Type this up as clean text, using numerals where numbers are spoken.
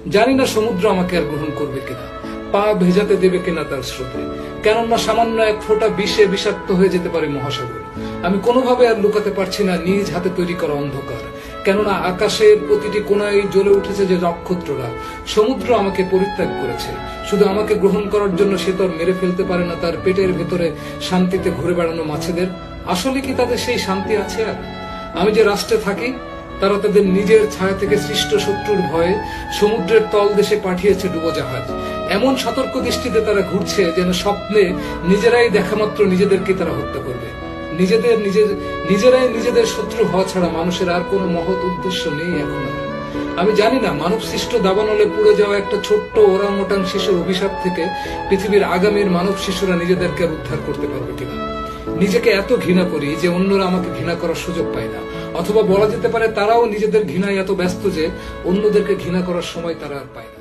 জানি না সমুদ্র আমাকে আর গ্রহণ করবে কিনা, পা ভেজাতে দেবে কিনা তার স্রোতে। কেননা সামান্য এক ফোঁটা বিষে বিষাক্ত হয়ে যেতে পারে মহাসাগর। আমি কোনোভাবে আর লুকাতে পারছি না নিজ হাতে তৈরি করা অন্ধকার। কেননা আকাশের প্রতিটি কোণায় জ্বলে উঠেছে যে নক্ষত্ররা। সমুদ্র আমাকে পরিত্যাগ করেছে, শুধু আমাকে গ্রহণ করার জন্য সে তো আর মেরে ফেলতে পারে না তার পেটের ভেতরে শান্তিতে ঘুরে বেড়ানো মাছেদের। আসলে কি তাদের সেই শান্তি আছে আর? আমি যে রাষ্ট্রে থাকি, তারা তাদের নিজের ছায়া থেকে সৃষ্ট শত্রুর ভয়ে সমুদ্রের তলদেশে পাঠিয়েছে ডুবোজাহাজ। এমন সতর্ক দৃষ্টিতে তারা ঘুরছে যেন স্বপ্নে নিজেরাই দেখামাত্র নিজেদেরকে তারা হত্যা করবে। নিজেরাই নিজেদের শত্রু হওয়া ছাড়া মানুষের আর কোনো মহৎ উদ্দেশ্য নেই এখন। আমি জানি না মানব সৃষ্ট দাবানলে পুড়ে যাওয়া একটা ছোট্ট ওরাংওটাং শিশুর অভিশাপ থেকে পৃথিবীর আগামীর মানব শিশুরা নিজেদেরকে উদ্ধার করতে পারবে কিনা। নিজেকে এত ঘৃণা করি যে অন্যরা আমাকে ঘৃণা করার সুযোগ পায় না, অথবা বলা যেতে পারে তারাও নিজেদের ঘৃণায় এত ব্যস্ত যে অন্যদেরকে ঘৃণা করার সময় তারা আর পায় না।